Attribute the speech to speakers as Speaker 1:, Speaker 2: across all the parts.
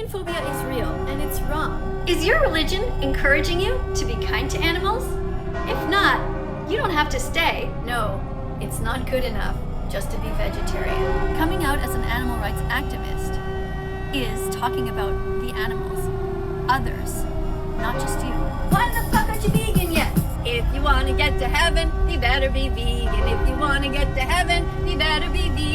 Speaker 1: vegan phobia is real, and it's wrong.
Speaker 2: Is your religion encouraging you to be kind to animals? If not, you don't have to stay.
Speaker 1: No, it's not good enough just to be vegetarian. Coming out as an animal rights activist is talking about the animals, others, not just you. Why the fuck aren't you vegan yet?
Speaker 2: If you want to get to heaven, you better be vegan. If you want to get to heaven, you better be vegan.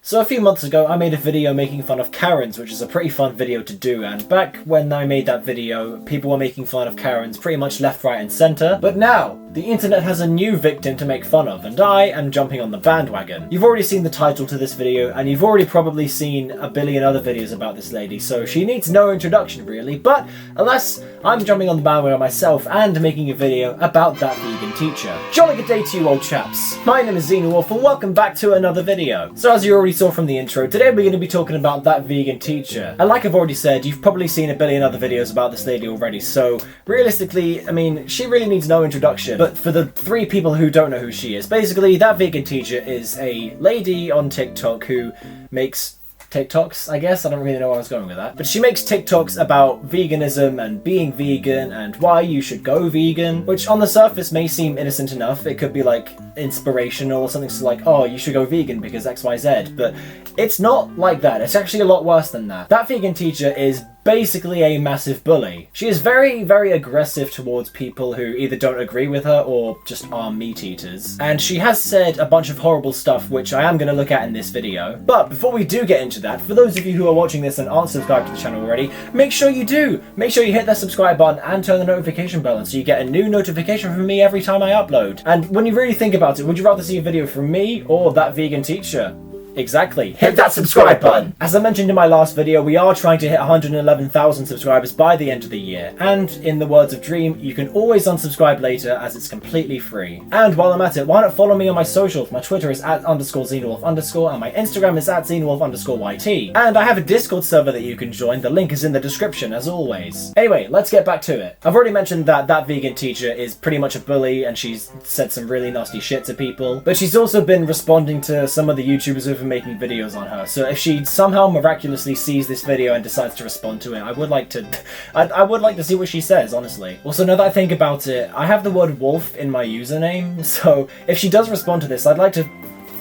Speaker 3: So a few months ago I made a video making fun of Karens, which is a pretty fun video to do, and back when I made that video people were making fun of Karens pretty much left, right and centre. But now the internet has a new victim to make fun of, and I am jumping on the bandwagon. You've already seen the title to this video, and you've already probably seen a billion other videos about this lady, so she needs no introduction really, but alas, I'm jumping on the bandwagon myself and making a video about that vegan teacher. Jolly good day to you old chaps. My name is Xenowolf and welcome back to another video. So as you already saw from the intro, today we're going to be talking about that vegan teacher. And like I've already said, you've probably seen a billion other videos about this lady already, so realistically, I mean, she really needs no introduction. But for the 3 people who don't know who she is, basically that vegan teacher is a lady on TikTok who makes TikToks, I guess. I don't really know where I was going with that. But she makes TikToks about veganism and being vegan and why you should go vegan, which on the surface may seem innocent enough. It could be like inspirational or something so like, oh, you should go vegan because XYZ, but it's not like that. It's actually a lot worse than that. That vegan teacher is basically a massive bully. She is very, very aggressive towards people who either don't agree with her or just are meat eaters. And she has said a bunch of horrible stuff, which I am going to look at in this video. But before we do get into that, for those of you who are watching this and aren't subscribed to the channel already, make sure you do! Make sure you hit that subscribe button and turn the notification bell on so you get a new notification from me every time I upload. And when you really think about it, would you rather see a video from me or that vegan teacher? Exactly. Hit that subscribe button! As I mentioned in my last video, we are trying to hit 111,000 subscribers by the end of the year, and in the words of Dream, you can always unsubscribe later as it's completely free. And while I'm at it, why not follow me on my socials? My Twitter is @_Xenowolf_ and my Instagram is @Xenowolf_YT. And I have a Discord server that you can join, the link is in the description as always. Anyway, let's get back to it. I've already mentioned that that vegan teacher is pretty much a bully and she's said some really nasty shit to people, but she's also been responding to some of the YouTubers who've been making videos on her, so if she somehow miraculously sees this video and decides to respond to it, I would like to I would like to see what she says, honestly. Also, now that I think about it, I have the word wolf in my username, so if she does respond to this, I'd like to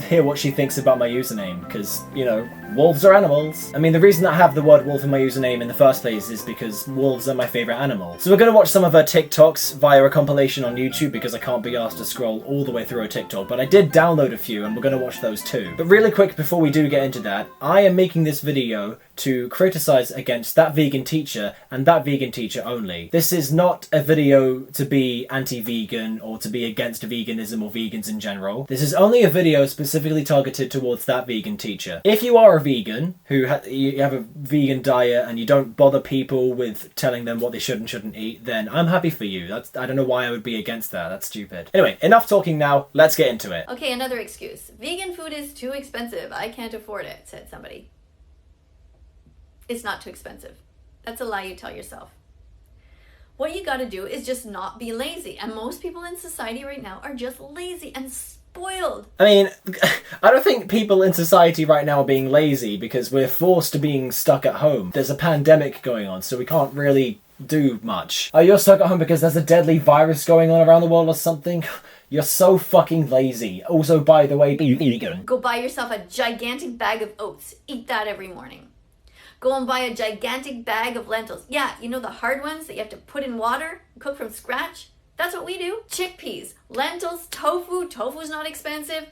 Speaker 3: hear what she thinks about my username, because, you know, wolves are animals. I mean, the reason I have the word wolf in my username in the first place is because wolves are my favourite animal. So we're going to watch some of her TikToks via a compilation on YouTube because I can't be asked to scroll all the way through a TikTok, but I did download a few and we're going to watch those too. But really quick before we do get into that, I am making this video to criticise against that vegan teacher and that vegan teacher only. This is not a video to be anti-vegan or to be against veganism or vegans in general. This is only a video specifically targeted towards that vegan teacher. If you are a vegan, who you have a vegan diet and you don't bother people with telling them what they should and shouldn't eat, then I'm happy for you. I don't know why I would be against that. That's stupid. Anyway, enough talking now. Let's get into it.
Speaker 1: Okay, another excuse. Vegan food is too expensive. I can't afford it, said somebody. It's not too expensive. That's a lie you tell yourself. What you gotta do is just not be lazy. And most people in society right now are just lazy and spoiled.
Speaker 3: I mean, I don't think people in society right now are being lazy because we're forced to being stuck at home. There's a pandemic going on, so we can't really do much. Oh, you're stuck at home because there's a deadly virus going on around the world or something? You're so fucking lazy. Also, by the way,
Speaker 1: go buy yourself a gigantic bag of oats. Eat that every morning. Go and buy a gigantic bag of lentils. Yeah, you know the hard ones that you have to put in water, cook from scratch? That's what we do. Chickpeas, lentils, tofu. Tofu's not expensive.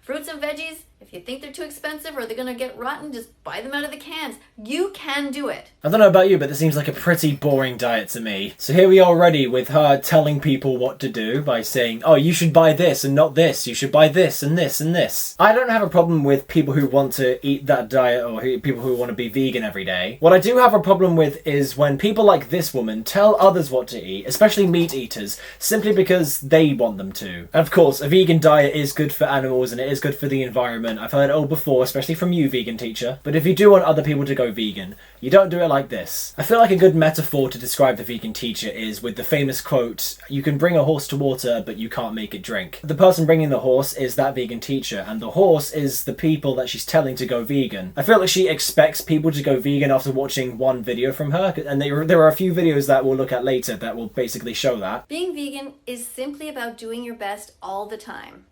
Speaker 1: Fruits and veggies, if you think they're too expensive or they're gonna get rotten, just buy them out of the cans. You can do it.
Speaker 3: I don't know about you, but this seems like a pretty boring diet to me. So here we are already with her telling people what to do by saying, oh, you should buy this and not this. You should buy this and this and this. I don't have a problem with people who want to eat that diet or people who want to be vegan every day. What I do have a problem with is when people like this woman tell others what to eat, especially meat eaters, simply because they want them to. And of course, a vegan diet is good for animals and it is good for the environment statement. I've heard it all before, especially from you, vegan teacher. But if you do want other people to go vegan, you don't do it like this. I feel like a good metaphor to describe the vegan teacher is with the famous quote, "You can bring a horse to water, but you can't make it drink." The person bringing the horse is that vegan teacher, and the horse is the people that she's telling to go vegan. I feel like she expects people to go vegan after watching one video from her, and there are a few videos that we'll look at later that will basically show that.
Speaker 1: Being vegan is simply about doing your best all the time.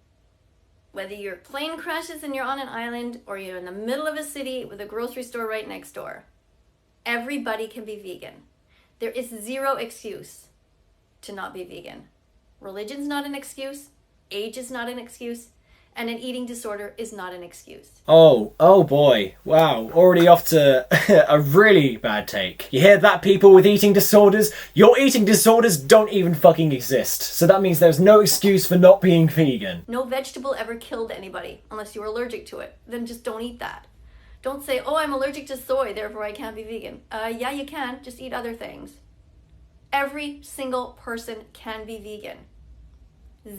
Speaker 1: Whether your plane crashes and you're on an island or you're in the middle of a city with a grocery store right next door, everybody can be vegan. There is zero excuse to not be vegan. Religion's not an excuse, age is not an excuse, and an eating disorder is not an excuse.
Speaker 3: Oh boy. Wow. Already off to a really bad take. You hear that, people with eating disorders? Your eating disorders don't even fucking exist. So that means there's no excuse for not being vegan.
Speaker 1: No vegetable ever killed anybody unless you were allergic to it. Then just don't eat that. Don't say, oh, I'm allergic to soy, therefore I can't be vegan. Yeah, you can. Just eat other things. Every single person can be vegan.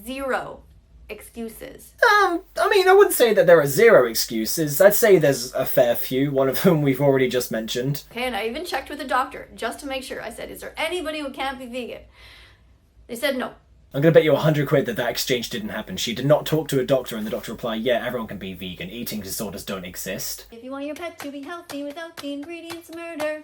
Speaker 1: Zero excuses.
Speaker 3: I mean, I wouldn't say that there are zero excuses. I'd say there's a fair few, one of whom we've already just mentioned.
Speaker 1: Okay, and I even checked with the doctor just to make sure. I said, is there anybody who can't be vegan? They said no.
Speaker 3: I'm gonna bet you 100 quid that exchange didn't happen. She did not talk to a doctor and the doctor replied, yeah, everyone can be vegan. Eating disorders don't exist.
Speaker 1: If you want your pet to be healthy without the ingredients of murder,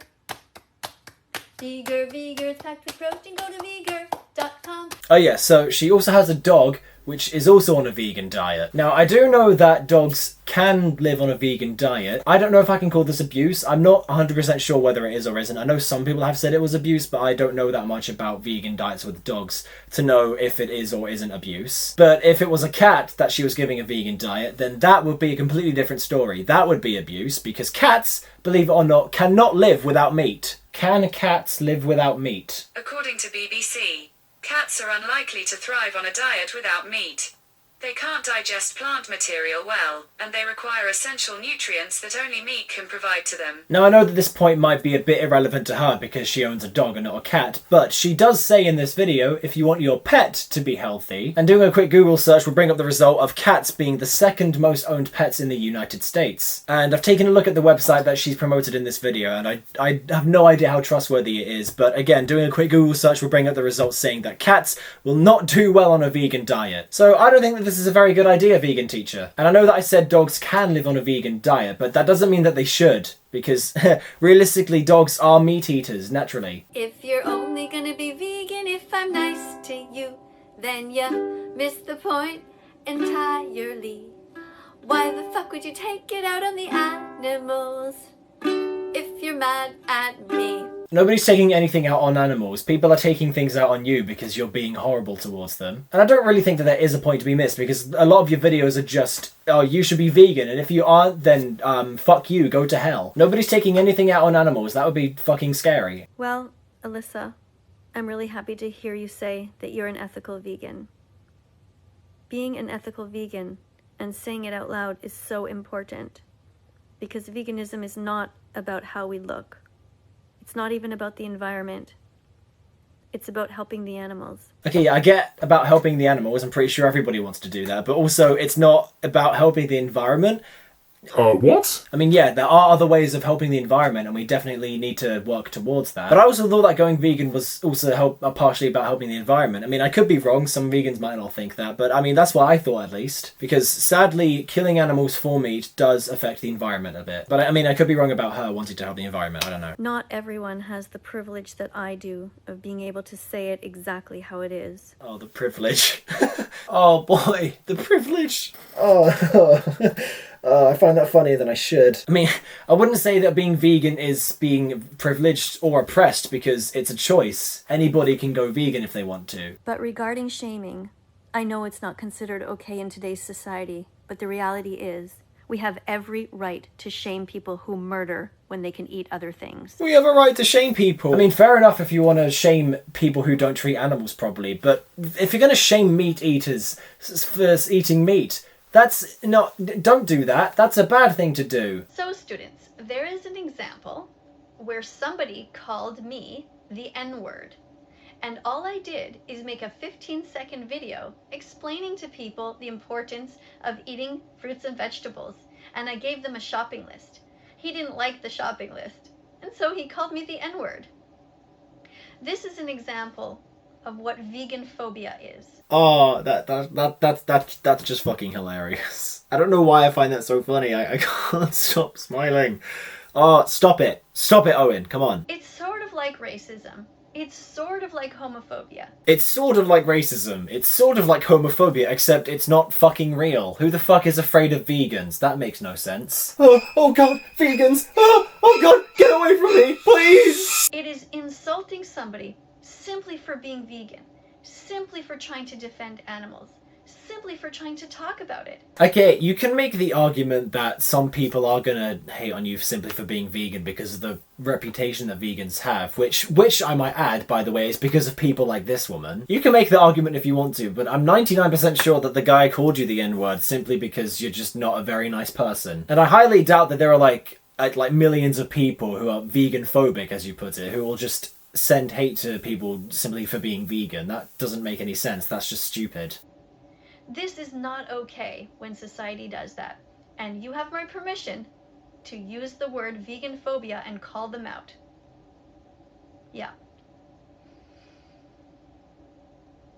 Speaker 1: Veger, it's packed with protein, go to veger.com.
Speaker 3: Oh yeah, so she also has a dog which is also on a vegan diet. Now, I do know that dogs can live on a vegan diet. I don't know if I can call this abuse. I'm not 100% sure whether it is or isn't. I know some people have said it was abuse, but I don't know that much about vegan diets with dogs to know if it is or isn't abuse. But if it was a cat that she was giving a vegan diet, then that would be a completely different story. That would be abuse, because cats, believe it or not, cannot live without meat. Can cats live without meat?
Speaker 4: According to BBC, cats are unlikely to thrive on a diet without meat. They can't digest plant material well, and they require essential nutrients that only meat can provide to them.
Speaker 3: Now, I know that this point might be a bit irrelevant to her because she owns a dog and not a cat, but she does say in this video, if you want your pet to be healthy, and doing a quick Google search will bring up the result of cats being the second most owned pets in the United States. And I've taken a look at the website that she's promoted in this video, and I have no idea how trustworthy it is, but again, doing a quick Google search will bring up the results saying that cats will not do well on a vegan diet. So I don't think that this is a very good idea, vegan teacher. And I know that I said dogs can live on a vegan diet, but that doesn't mean that they should, because realistically dogs are meat eaters, naturally.
Speaker 1: If you're only gonna be vegan if I'm nice to you, then you miss the point entirely. Why the fuck would you take it out on the animals if you're mad at me?
Speaker 3: Nobody's taking anything out on animals. People are taking things out on you because you're being horrible towards them. And I don't really think that there is a point to be missed, because a lot of your videos are just, oh, you should be vegan, and if you aren't, then fuck you, go to hell. Nobody's taking anything out on animals. That would be fucking scary.
Speaker 1: Well, Alyssa, I'm really happy to hear you say that you're an ethical vegan. Being an ethical vegan and saying it out loud is so important, because veganism is not about how we look. It's not even about the environment. It's about helping the animals.
Speaker 3: Okay, yeah, I get about helping the animals. I'm pretty sure everybody wants to do that. But also, it's not about helping the environment.
Speaker 5: What?
Speaker 3: I mean, yeah, there are other ways of helping the environment, and we definitely need to work towards that. But I also thought that going vegan was also partially about helping the environment. I mean, I could be wrong. Some vegans might not think that. But, I mean, that's what I thought, at least. Because, sadly, killing animals for meat does affect the environment a bit. But, I mean, I could be wrong about her wanting to help the environment. I don't know.
Speaker 1: Not everyone has the privilege that I do of being able to say it exactly how it is.
Speaker 3: Oh, the privilege. Oh, boy. The privilege. Oh. I find that funnier than I should. I mean, I wouldn't say that being vegan is being privileged or oppressed, because it's a choice. Anybody can go vegan if they want to.
Speaker 1: But regarding shaming, I know it's not considered okay in today's society, but the reality is, we have every right to shame people who murder when they can eat other things.
Speaker 3: We have a right to shame people. I mean, fair enough if you want to shame people who don't treat animals properly, but if you're going to shame meat eaters for eating meat, that's not, don't do that. That's a bad thing to do.
Speaker 1: So students, there is an example where somebody called me the N-word. And all I did is make a 15-second video explaining to people the importance of eating fruits and vegetables, and I gave them a shopping list. He didn't like the shopping list, and so he called me the N-word. This is an example of what vegan phobia is.
Speaker 3: Oh, that's just fucking hilarious. I don't know why I find that so funny. I can't stop smiling. Oh, stop it. Stop it, Owen. Come on.
Speaker 1: It's sort of like racism. It's sort of like homophobia.
Speaker 3: It's sort of like racism. It's sort of like homophobia, except it's not fucking real. Who the fuck is afraid of vegans? That makes no sense. Oh god, vegans! Oh god, get away from me, please!
Speaker 1: It is insulting somebody simply for being vegan, simply for trying to defend animals, simply for trying to talk about it.
Speaker 3: Okay, you can make the argument that some people are gonna hate on you simply for being vegan because of the reputation that vegans have, which I might add, by the way, is because of people like this woman. You can make the argument if you want to, but I'm 99% sure that the guy called you the N-word simply because you're just not a very nice person. And I highly doubt that there are like millions of people who are vegan phobic, as you put it, who will just send hate to people simply for being vegan. That doesn't make any sense. That's just stupid.
Speaker 1: This is not okay when society does that, and you have my permission to use the word vegan phobia and call them out. Yeah.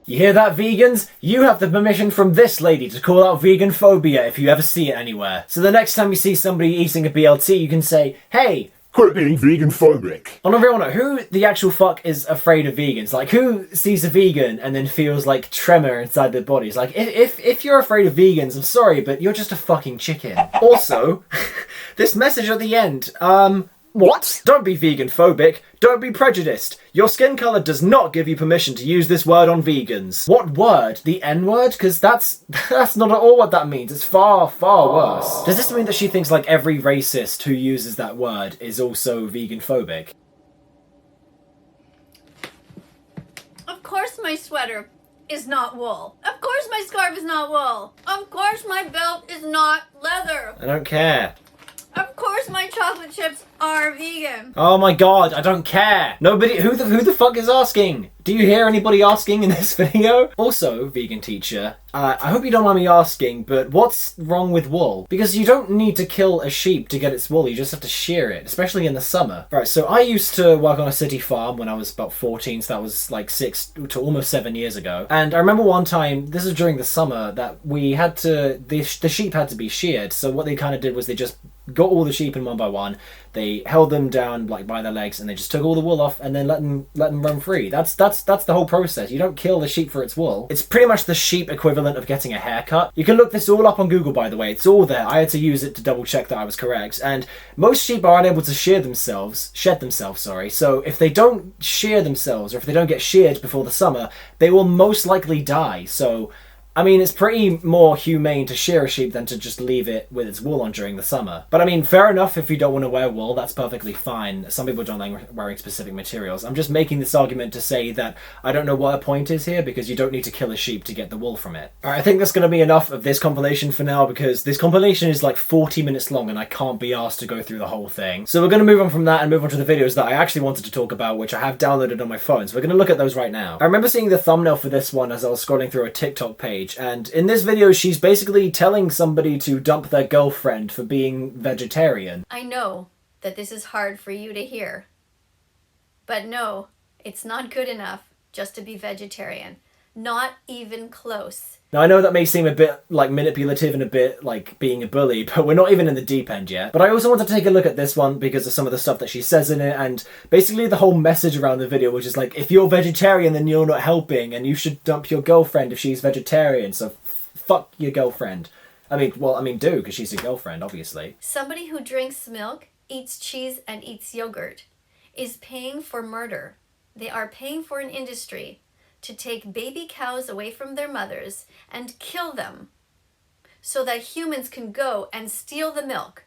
Speaker 3: You hear that, vegans? You have the permission from this lady to call out vegan phobia if you ever see it anywhere. So the next time you see somebody eating a BLT, you can say, hey,
Speaker 5: quit being vegan phobic.
Speaker 3: on a real note, who the actual fuck is afraid of vegans? Like, who sees a vegan and then feels like tremor inside their bodies? Like, if you're afraid of vegans, I'm sorry, but you're just a fucking chicken. Also, this message at the end, what? Don't be vegan phobic. Don't be prejudiced. Your skin colour does not give you permission to use this word on vegans. What word? The N-word? Because that's not at all what that means. It's far, far worse. Does this mean that she thinks like every racist who uses that word is also vegan phobic?
Speaker 2: Of course my sweater is not wool. Of course my scarf is not wool. Of course my belt is not leather.
Speaker 3: I don't care.
Speaker 2: Of course my chocolate chips are vegan.
Speaker 3: Oh my god, I don't care. Nobody, who the fuck is asking? Do you hear anybody asking in this video? Also, vegan teacher, I hope you don't mind me asking, but what's wrong with wool? Because you don't need to kill a sheep to get its wool, you just have to shear it, especially in the summer. Right, so I used to work on a city farm when I was about 14, so that was like 6 to almost 7 years ago. And I remember one time, this was during the summer, that we had to, the sheep had to be sheared, so what they kind of did was they just got all the sheep in one by one, they held them down like by their legs, and they just took all the wool off and then let them run free. That's the whole process. You don't kill the sheep for its wool. It's pretty much the sheep equivalent of getting a haircut. You can look this all up on Google, by the way. It's all there. I had to use it to double check that I was correct. And most sheep are unable to shed themselves, sorry. So if they don't shear themselves, or if they don't get sheared before the summer, they will most likely die. So I mean, it's pretty more humane to shear a sheep than to just leave it with its wool on during the summer. But I mean, fair enough if you don't want to wear wool, that's perfectly fine. Some people don't like wearing specific materials. I'm just making this argument to say that I don't know what a point is here, because you don't need to kill a sheep to get the wool from it. Alright, I think that's going to be enough of this compilation for now, because this compilation is like 40 minutes long and I can't be asked to go through the whole thing. So we're going to move on from that and move on to the videos that I actually wanted to talk about, which I have downloaded on my phone. So we're going to look at those right now. I remember seeing the thumbnail for this one as I was scrolling through a TikTok page, and in this video she's basically telling somebody to dump their girlfriend for being vegetarian.
Speaker 1: I know that this is hard for you to hear, but no, it's not good enough just to be vegetarian. Not even close.
Speaker 3: Now I know that may seem a bit like manipulative and a bit like being a bully, but we're not even in the deep end yet. But I also wanted to take a look at this one because of some of the stuff that she says in it, and basically the whole message around the video, which is like, if you're vegetarian then you're not helping, and you should dump your girlfriend if she's vegetarian, so fuck your girlfriend. I mean do, because she's your girlfriend, obviously.
Speaker 1: Somebody who drinks milk, eats cheese, and eats yogurt is paying for murder. They are paying for an industry to take baby cows away from their mothers and kill them so that humans can go and steal the milk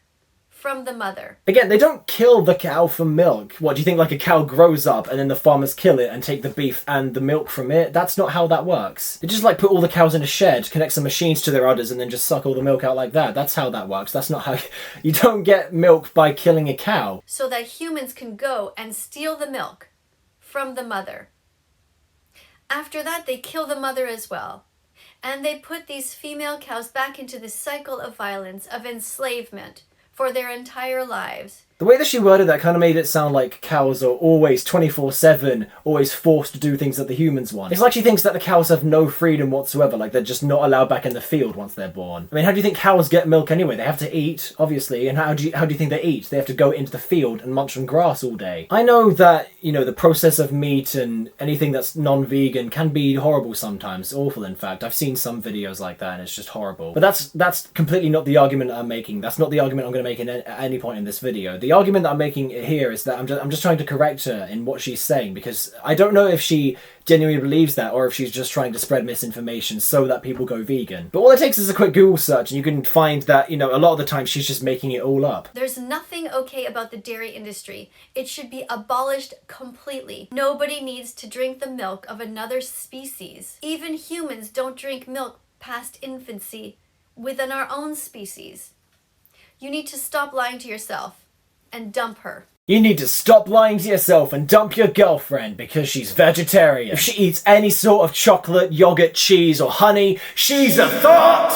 Speaker 1: from the mother.
Speaker 3: Again, they don't kill the cow for milk. What, do you think like a cow grows up and then the farmers kill it and take the beef and the milk from it? That's not how that works. They just like put all the cows in a shed, connect some machines to their udders, and then just suck all the milk out like that. That's how that works. That's not how you don't get milk by killing a cow.
Speaker 1: So that humans can go and steal the milk from the mother. After that, they kill the mother as well. And they put these female cows back into this cycle of violence, of enslavement, for their entire lives.
Speaker 3: The way that she worded that kind of made it sound like cows are always 24/7, always forced to do things that the humans want. It's like she thinks that the cows have no freedom whatsoever, like they're just not allowed back in the field once they're born. I mean, how do you think cows get milk anyway? They have to eat, obviously, and how do you think they eat? They have to go into the field and munch on grass all day. I know that, you know, the process of meat and anything that's non-vegan can be horrible sometimes, awful in fact. I've seen some videos like that and it's just horrible. But that's completely not the argument I'm making. That's not the argument I'm going to make at any point in this video. The argument that I'm making here is that I'm just trying to correct her in what she's saying, because I don't know if she genuinely believes that or if she's just trying to spread misinformation so that people go vegan. But all it takes is a quick Google search and you can find that, you know, a lot of the time she's just making it all up.
Speaker 1: There's nothing okay about the dairy industry. It should be abolished completely. Nobody needs to drink the milk of another species. Even humans don't drink milk past infancy within our own species. You need to stop lying to yourself and dump her.
Speaker 3: You need to stop lying to yourself and dump your girlfriend because she's vegetarian. If she eats any sort of chocolate, yogurt, cheese, or honey, she's a thought!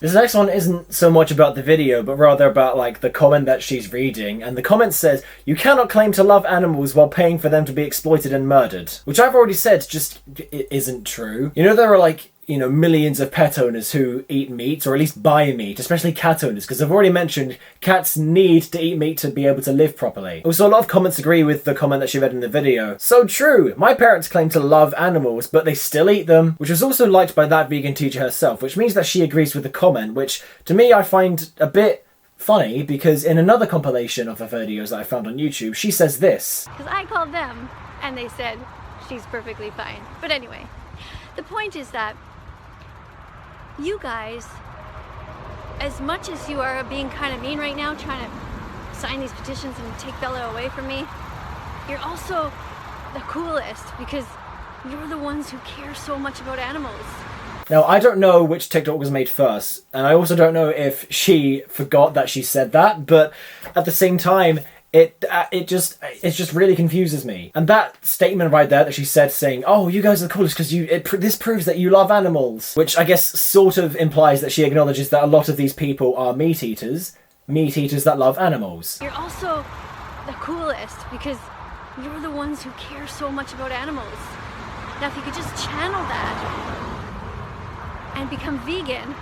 Speaker 3: This next one isn't so much about the video, but rather about, like, the comment that she's reading. And the comment says, "You cannot claim to love animals while paying for them to be exploited and murdered." Which I've already said just isn't true. You know, there are, like, you know, millions of pet owners who eat meat, or at least buy meat, especially cat owners, because I've already mentioned cats need to eat meat to be able to live properly. Also, a lot of comments agree with the comment that she read in the video. So true! My parents claim to love animals, but they still eat them, which was also liked by that vegan teacher herself, which means that she agrees with the comment, which, to me, I find a bit funny, because in another compilation of her videos that I found on YouTube, she says this.
Speaker 2: Because I called them and they said she's perfectly fine. But anyway, the point is that you guys, as much as you are being kind of mean right now, trying to sign these petitions and take Bella away from me, you're also the coolest because you're the ones who care so much about animals.
Speaker 3: Now, I don't know which TikTok was made first, and I also don't know if she forgot that she said that, but at the same time, it just really confuses me. And that statement right there that she said saying, "Oh, you guys are the coolest because this proves that you love animals," which I guess sort of implies that she acknowledges that a lot of these people are meat eaters that love animals.
Speaker 2: You're also the coolest because you're the ones who care so much about animals. Now, if you could just channel that and become vegan,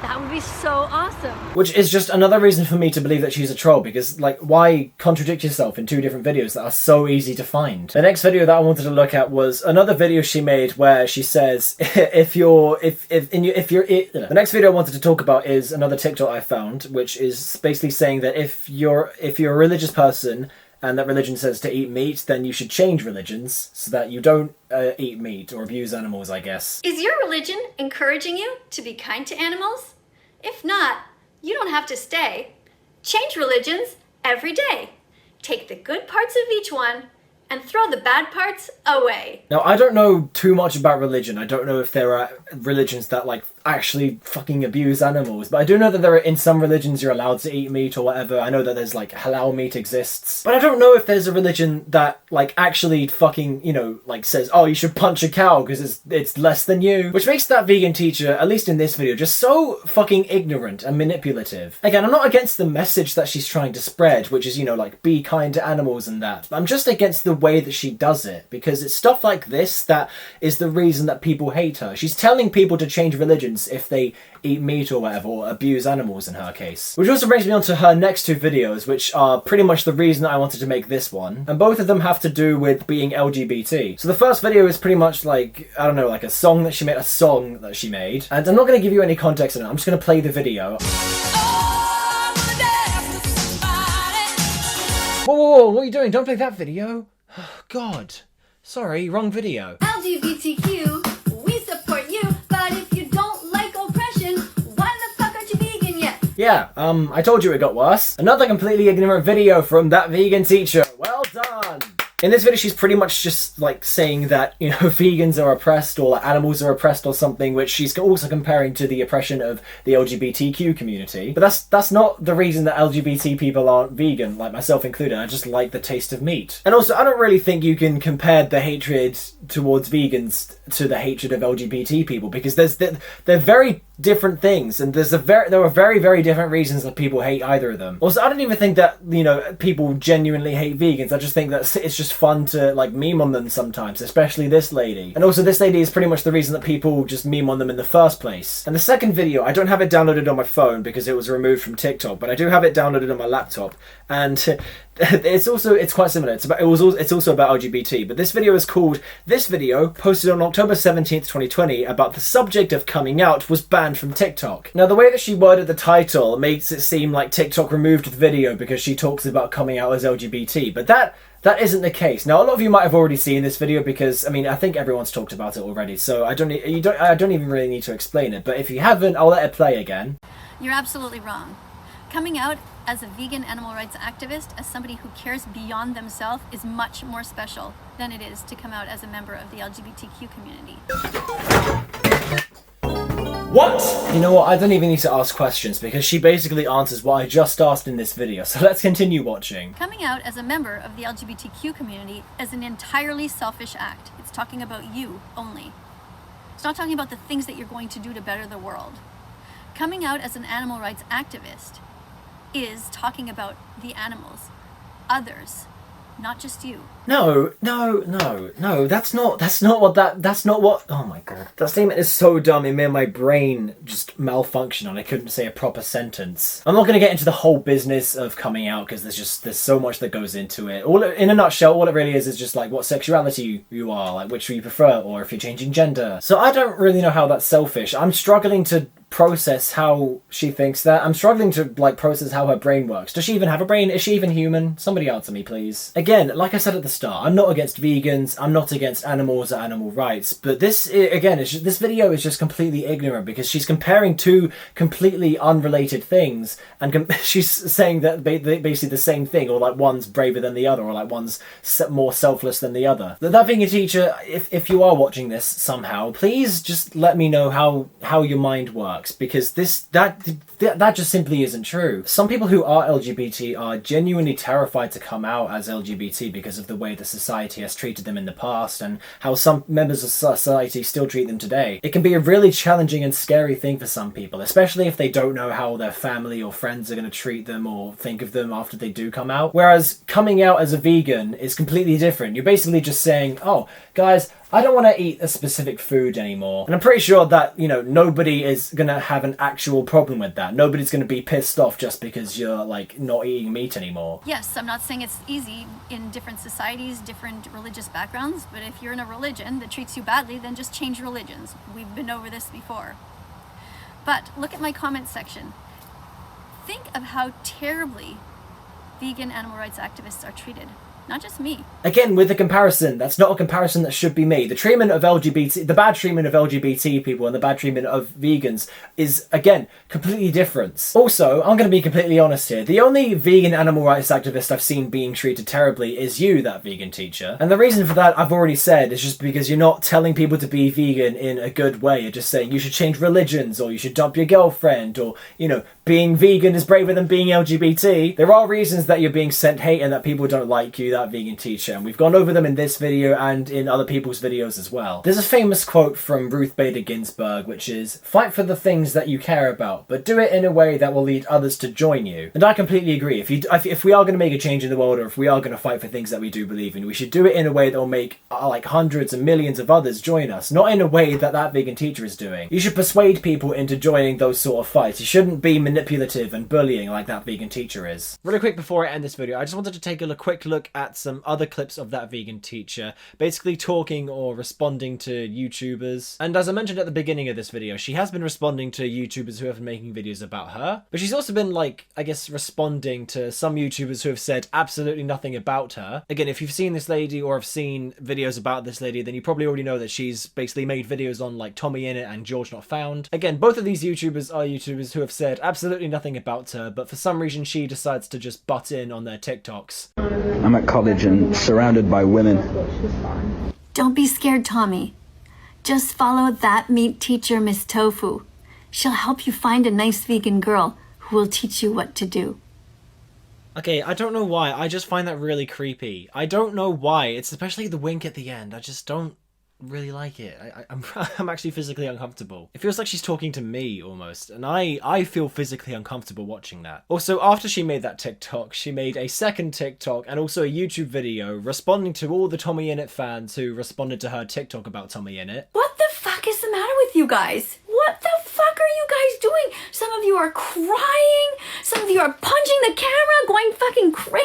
Speaker 2: that would be so awesome.
Speaker 3: Which is just another reason for me to believe that she's a troll, because, like, why contradict yourself in two different videos that are so easy to find? The next video that I wanted to look at was another video she made where she says, the next video I wanted to talk about is another TikTok I found, which is basically saying that if you're a religious person and that religion says to eat meat, then you should change religions so that you don't eat meat or abuse animals, I guess.
Speaker 1: Is your religion encouraging you to be kind to animals? If not, you don't have to stay. Change religions every day. Take the good parts of each one and throw the bad parts away.
Speaker 3: Now, I don't know too much about religion. I don't know if there are religions that, like, actually fucking abuse animals, but I do know that there are, in some religions, you're allowed to eat meat or whatever. I know that there's, like, halal meat exists, but I don't know if there's a religion that, like, actually fucking, you know, like, says, "Oh, you should punch a cow because it's less than you," which makes that vegan teacher, at least in this video, just so fucking ignorant and manipulative. Again, I'm not against the message that she's trying to spread, which is, you know, like, be kind to animals and that. I'm just against the way that she does it, because it's stuff like this that is the reason that people hate her. She's telling people to change religions if they eat meat or whatever, or abuse animals in her case. Which also brings me on to her next two videos, which are pretty much the reason I wanted to make this one. And both of them have to do with being LGBT. So the first video is pretty much like, I don't know, like a song that she made. And I'm not going to give you any context on it, I'm just going to play the video. Whoa, what are you doing? Don't play that video. Oh, God. Sorry, wrong video.
Speaker 1: LGBTQ, we support you, but if you don't like oppression, why the fuck aren't you vegan yet?
Speaker 3: Yeah, I told you it got worse. Another completely ignorant video from that vegan teacher. Well done. In this video, she's pretty much just like saying that, you know, vegans are oppressed or like, animals are oppressed or something, which she's also comparing to the oppression of the LGBTQ community. But that's not the reason that LGBT people aren't vegan, like myself included. I just like the taste of meat. And also, I don't really think you can compare the hatred towards vegans to the hatred of LGBT people, because they're very different things, and there are very, very different reasons that people hate either of them. Also, I don't even think that, you know, people genuinely hate vegans. I just think that it's just fun to like meme on them sometimes, especially this lady. And also, this lady is pretty much the reason that people just meme on them in the first place. And the second video, I don't have it downloaded on my phone because it was removed from TikTok, but I do have it downloaded on my laptop, and it's quite similar. It's also about LGBT, but this video is called "This video posted on October 17th, 2020 about the subject of coming out was banned from TikTok." Now, the way that she worded the title makes it seem like TikTok removed the video because she talks about coming out as LGBT, but that isn't the case. Now, a lot of you might have already seen this video because, I mean, I think everyone's talked about it already, so I don't even really need to explain it, but if you haven't, I'll let it play again.
Speaker 2: You're absolutely wrong. Coming out as a vegan animal rights activist, as somebody who cares beyond themselves, is much more special than it is to come out as a member of the LGBTQ community.
Speaker 3: What? You know what, I don't even need to ask questions because she basically answers what I just asked in this video, so let's continue watching.
Speaker 2: Coming out as a member of the LGBTQ community is an entirely selfish act. It's talking about you only. It's not talking about the things that you're going to do to better the world. Coming out as an animal rights activist is talking about the animals, others, not just you. No, that's not what, oh my god. That statement is so dumb, it made my brain just malfunction and I couldn't say a proper sentence. I'm not gonna get into the whole business of coming out because there's so much that goes into it. In a nutshell, all it really is just like what sexuality you are, like which you prefer, or if you're changing gender. So I don't really know how that's selfish. I'm struggling to process how she thinks that. I'm struggling to like process how her brain works. Does she even have a brain? Is she even human? Somebody answer me, please. Again, like I said at the start, I'm not against vegans, I'm not against animals or animal rights, but this video is just completely ignorant because she's comparing two completely unrelated things, and she's saying that basically the same thing, or like one's braver than the other, or like one's more selfless than the other. That being a teacher, if you are watching this somehow, please just let me know how your mind works, because that just simply isn't true. Some people who are LGBT are genuinely terrified to come out as LGBT because of the way the society has treated them in the past and how some members of society still treat them today. It can be a really challenging and scary thing for some people, especially if they don't know how their family or friends are going to treat them or think of them after they do come out. Whereas coming out as a vegan is completely different. You're basically just saying, oh, guys, I don't want to eat a specific food anymore. And I'm pretty sure that, you know, nobody is going to have an actual problem with that. Nobody's going to be pissed off just because you're, like, not eating meat anymore. Yes, I'm not saying it's easy in different societies, different religious backgrounds, but if you're in a religion that treats you badly, then just change religions. We've been over this before. But look at my comment section. Think of how terribly vegan animal rights activists are treated. Not just me.
Speaker 3: Again, with the comparison, that's not a comparison that should be made. The bad treatment of LGBT people and the bad treatment of vegans is, again, completely different. Also, I'm going to be completely honest here. The only vegan animal rights activist I've seen being treated terribly is you, that vegan teacher. And the reason for that, I've already said, is just because you're not telling people to be vegan in a good way. You're just saying you should change religions, or you should dump your girlfriend, or, you know, being vegan is braver than being LGBT. There are reasons that you're being sent hate and that people don't like you, that vegan teacher, and we've gone over them in this video and in other people's videos as well. There's a famous quote from Ruth Bader Ginsburg, which is, "Fight for the things that you care about, but do it in a way that will lead others to join you." And I completely agree. If we are going to make a change in the world, or if we are going to fight for things that we do believe in, we should do it in a way that will make like hundreds and millions of others join us, not in a way that that vegan teacher is doing. You should persuade people into joining those sort of fights. You shouldn't be manipulative and bullying like that vegan teacher is. Really quick before I end this video, I just wanted to take a quick look at some other clips of that vegan teacher basically talking or responding to YouTubers. And as I mentioned at the beginning of this video, she has been responding to YouTubers who have been making videos about her, but she's also been, like, I guess, responding to some YouTubers who have said absolutely nothing about her. Again, if you've seen this lady or have seen videos about this lady, then you probably already know that she's basically made videos on like Tommy Innit and George Not Found. Again, both of these YouTubers are YouTubers who have said absolutely absolutely nothing about her, but for some reason she decides to just butt in on their TikToks.
Speaker 6: I'm at college and surrounded by women.
Speaker 1: Don't be scared, Tommy. Just follow that meat teacher, Miss Tofu. She'll help you find a nice vegan girl who will teach you what to do.
Speaker 3: Okay, I don't know why, I just find that really creepy. I don't know why, it's especially the wink at the end, I just don't really like it. I'm actually physically uncomfortable. It feels like she's talking to me almost, and I feel physically uncomfortable watching that. Also, after she made that TikTok, she made a second TikTok and also a YouTube video responding to all the Tommy Innit fans who responded to her TikTok about Tommy Innit.
Speaker 1: What the fuck is the matter with you guys? What the fuck are you guys doing? Some of you are crying. Some of you are punching the camera, going fucking crazy.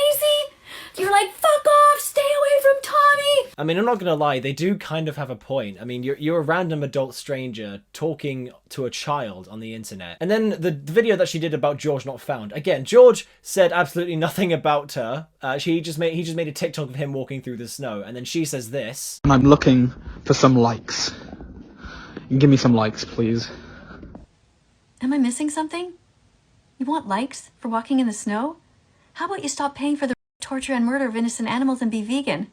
Speaker 1: You're like, fuck off, stay away from Tommy.
Speaker 3: I mean, I'm not gonna lie, they do kind of have a point. I mean, you're a random adult stranger talking to a child on the internet. And then the video that she did about George not found. Again, George said absolutely nothing about her. He just made a TikTok of him walking through the snow, and then she says this.
Speaker 7: And I'm looking for some likes. Give me some likes, please.
Speaker 1: Am I missing something? You want likes for walking in the snow? How about you stop paying for the torture and murder of innocent animals and be vegan?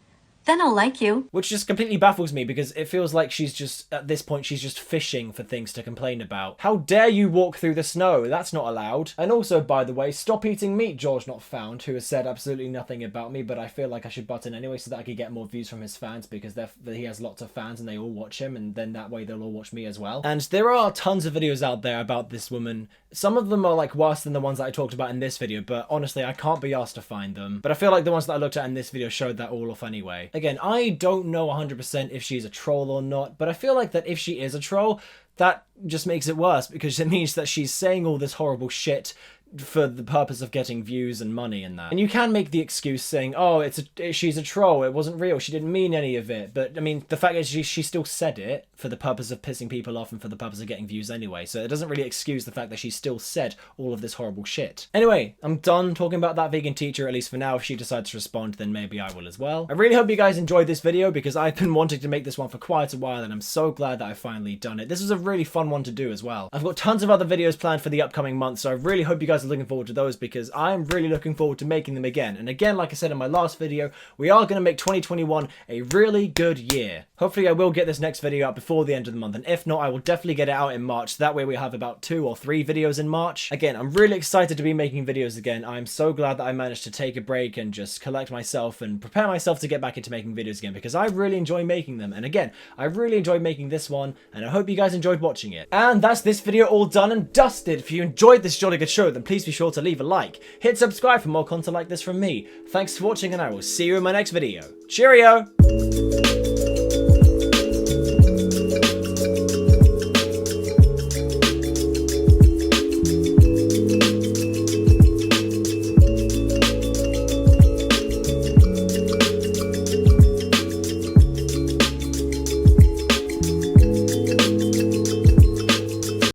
Speaker 1: Then I'll like you.
Speaker 3: Which just completely baffles me because it feels like she's just, at this point, she's just fishing for things to complain about. How dare you walk through the snow? That's not allowed. And also, by the way, stop eating meat, George Not Found, who has said absolutely nothing about me, but I feel like I should butt in anyway so that I could get more views from his fans because he has lots of fans and they all watch him, and then that way they'll all watch me as well. And there are tons of videos out there about this woman. Some of them are like worse than the ones that I talked about in this video, but honestly, I can't be asked to find them. But I feel like the ones that I looked at in this video showed that all off anyway. Again, I don't know 100% if she's a troll or not, but I feel like that if she is a troll, that just makes it worse because it means that she's saying all this horrible shit for the purpose of getting views and money and that. And you can make the excuse saying, oh, she's a troll, it wasn't real, she didn't mean any of it. But I mean, the fact is she still said it for the purpose of pissing people off and for the purpose of getting views anyway. So it doesn't really excuse the fact that she still said all of this horrible shit. Anyway, I'm done talking about that vegan teacher, at least for now. If she decides to respond, then maybe I will as well. I really hope you guys enjoyed this video because I've been wanting to make this one for quite a while and I'm so glad that I've finally done it. This was a really fun one to do as well. I've got tons of other videos planned for the upcoming month, so I really hope you guys are looking forward to those because I'm really looking forward to making them again. And again, like I said in my last video, we are going to make 2021 a really good year. Hopefully I will get this next video out before the end of the month, and if not, I will definitely get it out in March. That way we have about 2 or 3 videos in March. Again, I'm really excited to be making videos again. I'm so glad that I managed to take a break and just collect myself and prepare myself to get back into making videos again because I really enjoy making them. And again, I really enjoyed making this one, and I hope you guys enjoyed watching it. And that's this video all done and dusted. If you enjoyed this jolly good show, then please be sure to leave a like. Hit subscribe for more content like this from me. Thanks for watching, and I will see you in my next video. Cheerio!